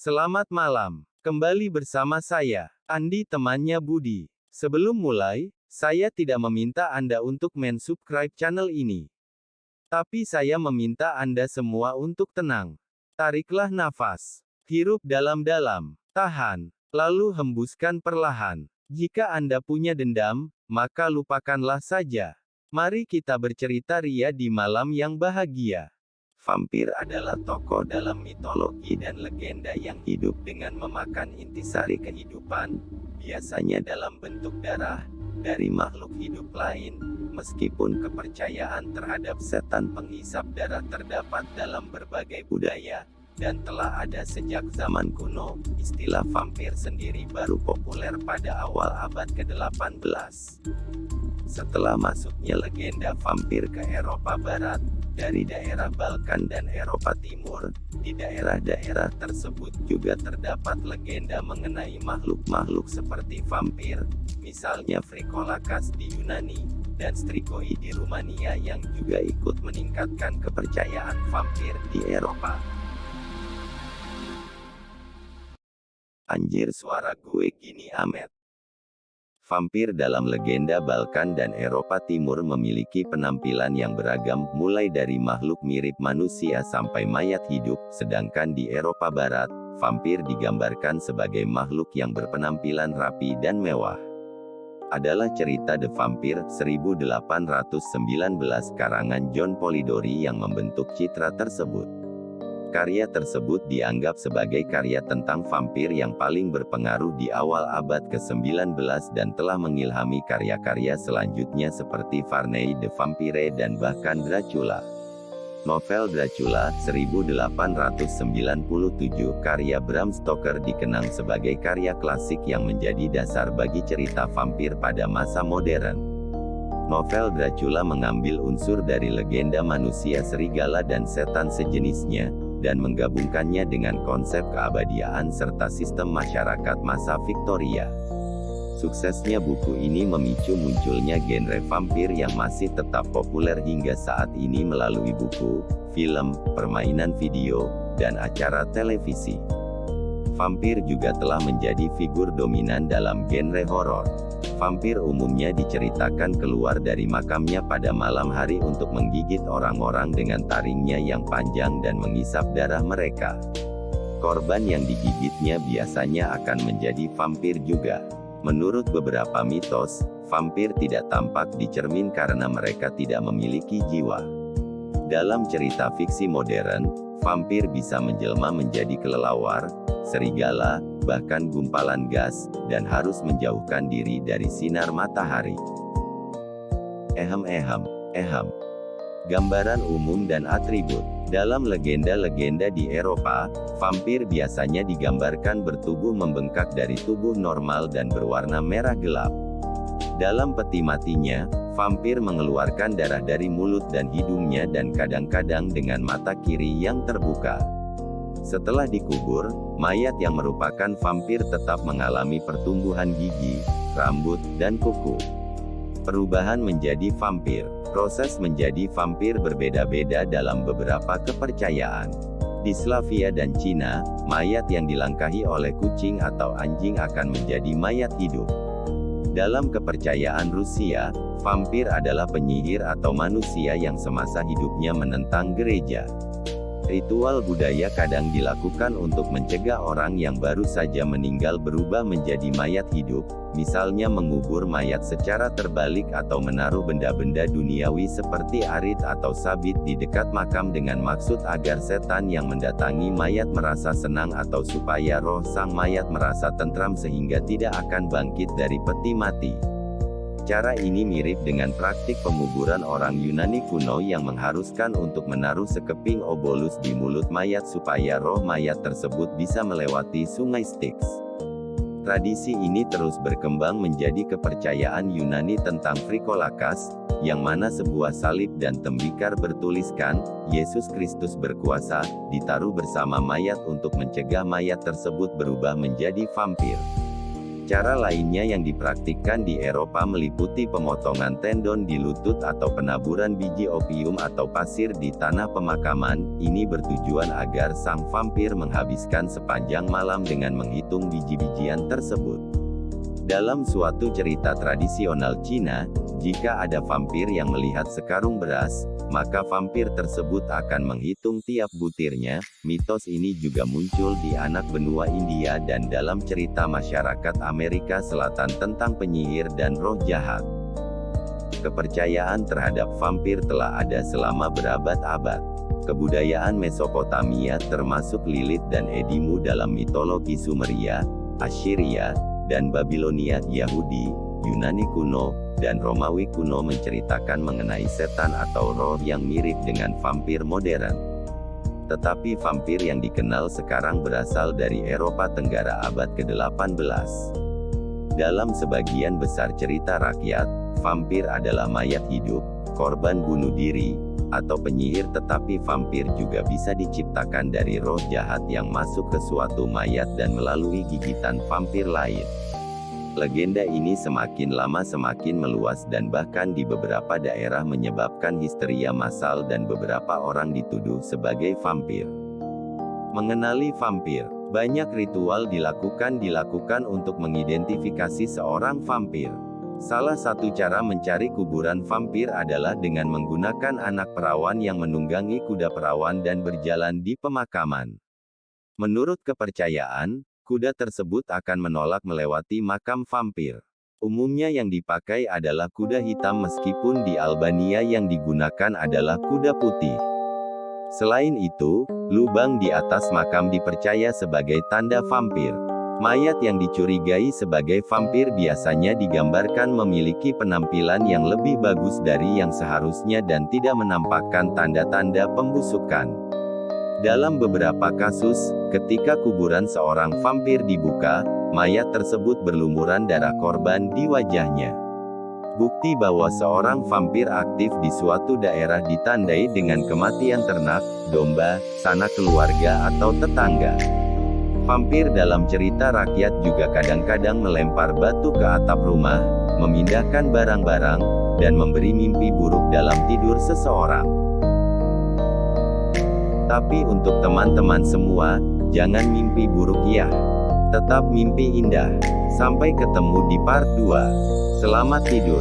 Selamat malam. Kembali bersama saya, Andi temannya Budi. Sebelum mulai, saya tidak meminta Anda untuk mensubscribe channel ini. Tapi saya meminta Anda semua untuk tenang. Tariklah nafas. Hirup dalam-dalam. Tahan. Lalu hembuskan perlahan. Jika Anda punya dendam, maka lupakanlah saja. Mari kita bercerita ria di malam yang bahagia. Vampir adalah tokoh dalam mitologi dan legenda yang hidup dengan memakan intisari kehidupan, biasanya dalam bentuk darah, dari makhluk hidup lain. Meskipun kepercayaan terhadap setan penghisap darah terdapat dalam berbagai budaya, dan telah ada sejak zaman kuno, istilah vampir sendiri baru populer pada awal abad ke-18. Setelah masuknya legenda vampir ke Eropa Barat, dari daerah Balkan dan Eropa Timur, di daerah-daerah tersebut juga terdapat legenda mengenai makhluk-makhluk seperti vampir, misalnya Frikolakas di Yunani, dan Strigoi di Rumania yang juga ikut meningkatkan kepercayaan vampir di Eropa. Anjir, suara gue gini amet. Vampir dalam legenda Balkan dan Eropa Timur memiliki penampilan yang beragam, mulai dari makhluk mirip manusia sampai mayat hidup, sedangkan di Eropa Barat, vampir digambarkan sebagai makhluk yang berpenampilan rapi dan mewah. Adalah cerita The Vampire 1819 karangan John Polidori yang membentuk citra tersebut. Karya tersebut dianggap sebagai karya tentang vampir yang paling berpengaruh di awal abad ke-19 dan telah mengilhami karya-karya selanjutnya seperti Varney the Vampire dan bahkan Dracula. Novel Dracula, 1897, karya Bram Stoker dikenang sebagai karya klasik yang menjadi dasar bagi cerita vampir pada masa modern. Novel Dracula mengambil unsur dari legenda manusia serigala dan setan sejenisnya, dan menggabungkannya dengan konsep keabadian serta sistem masyarakat masa Victoria. Suksesnya buku ini memicu munculnya genre vampir yang masih tetap populer hingga saat ini melalui buku, film, permainan video, dan acara televisi. Vampir juga telah menjadi figur dominan dalam genre horor. Vampir umumnya diceritakan keluar dari makamnya pada malam hari untuk menggigit orang-orang dengan taringnya yang panjang dan menghisap darah mereka. Korban yang digigitnya biasanya akan menjadi vampir juga. Menurut beberapa mitos, vampir tidak tampak di cermin karena mereka tidak memiliki jiwa. Dalam cerita fiksi modern, vampir bisa menjelma menjadi kelelawar, serigala, bahkan gumpalan gas, dan harus menjauhkan diri dari sinar matahari. Gambaran umum dan atribut. Dalam legenda-legenda di Eropa, vampir biasanya digambarkan bertubuh membengkak dari tubuh normal dan berwarna merah gelap. Dalam peti matinya, vampir mengeluarkan darah dari mulut dan hidungnya dan kadang-kadang dengan mata kiri yang terbuka. Setelah dikubur, mayat yang merupakan vampir tetap mengalami pertumbuhan gigi, rambut, dan kuku. Perubahan menjadi vampir. Proses menjadi vampir berbeda-beda dalam beberapa kepercayaan. Di Slavia dan Cina, mayat yang dilangkahi oleh kucing atau anjing akan menjadi mayat hidup. Dalam kepercayaan Rusia, vampir adalah penyihir atau manusia yang semasa hidupnya menentang gereja. Ritual budaya kadang dilakukan untuk mencegah orang yang baru saja meninggal berubah menjadi mayat hidup, misalnya mengubur mayat secara terbalik atau menaruh benda-benda duniawi seperti arit atau sabit di dekat makam dengan maksud agar setan yang mendatangi mayat merasa senang atau supaya roh sang mayat merasa tentram sehingga tidak akan bangkit dari peti mati. Cara ini mirip dengan praktik penguburan orang Yunani kuno yang mengharuskan untuk menaruh sekeping obolus di mulut mayat supaya roh mayat tersebut bisa melewati sungai Styx. Tradisi ini terus berkembang menjadi kepercayaan Yunani tentang Frikolakas, yang mana sebuah salib dan tembikar bertuliskan, Yesus Kristus berkuasa, ditaruh bersama mayat untuk mencegah mayat tersebut berubah menjadi vampir. Cara lainnya yang dipraktikkan di Eropa meliputi pemotongan tendon di lutut atau penaburan biji opium atau pasir di tanah pemakaman. Ini bertujuan agar sang vampir menghabiskan sepanjang malam dengan menghitung biji-bijian tersebut. Dalam suatu cerita tradisional Cina, jika ada vampir yang melihat sekarung beras, maka vampir tersebut akan menghitung tiap butirnya. Mitos ini juga muncul di anak benua India dan dalam cerita masyarakat Amerika Selatan tentang penyihir dan roh jahat. Kepercayaan terhadap vampir telah ada selama berabad-abad. Kebudayaan Mesopotamia termasuk Lilith dan Edimu dalam mitologi Sumeria, Assyria, dan Babilonia, Yahudi, Yunani kuno, dan Romawi kuno menceritakan mengenai setan atau roh yang mirip dengan vampir modern. Tetapi vampir yang dikenal sekarang berasal dari Eropa Tenggara abad ke-18. Dalam sebagian besar cerita rakyat, vampir adalah mayat hidup, korban bunuh diri, atau penyihir, tetapi vampir juga bisa diciptakan dari roh jahat yang masuk ke suatu mayat dan melalui gigitan vampir lain. Legenda ini semakin lama semakin meluas dan bahkan di beberapa daerah menyebabkan histeria massal dan beberapa orang dituduh sebagai vampir. Mengenali vampir, banyak ritual dilakukan untuk mengidentifikasi seorang vampir. Salah satu cara mencari kuburan vampir adalah dengan menggunakan anak perawan yang menunggangi kuda perawan dan berjalan di pemakaman. Menurut kepercayaan, kuda tersebut akan menolak melewati makam vampir. Umumnya yang dipakai adalah kuda hitam meskipun di Albania yang digunakan adalah kuda putih. Selain itu, lubang di atas makam dipercaya sebagai tanda vampir. Mayat yang dicurigai sebagai vampir biasanya digambarkan memiliki penampilan yang lebih bagus dari yang seharusnya dan tidak menampakkan tanda-tanda pembusukan. Dalam beberapa kasus, ketika kuburan seorang vampir dibuka, mayat tersebut berlumuran darah korban di wajahnya. Bukti bahwa seorang vampir aktif di suatu daerah ditandai dengan kematian ternak, domba, sanak keluarga atau tetangga. Vampir dalam cerita rakyat juga kadang-kadang melempar batu ke atap rumah, memindahkan barang-barang, dan memberi mimpi buruk dalam tidur seseorang. Tapi untuk teman-teman semua, jangan mimpi buruk ya. Tetap mimpi indah. Sampai ketemu di part 2. Selamat tidur.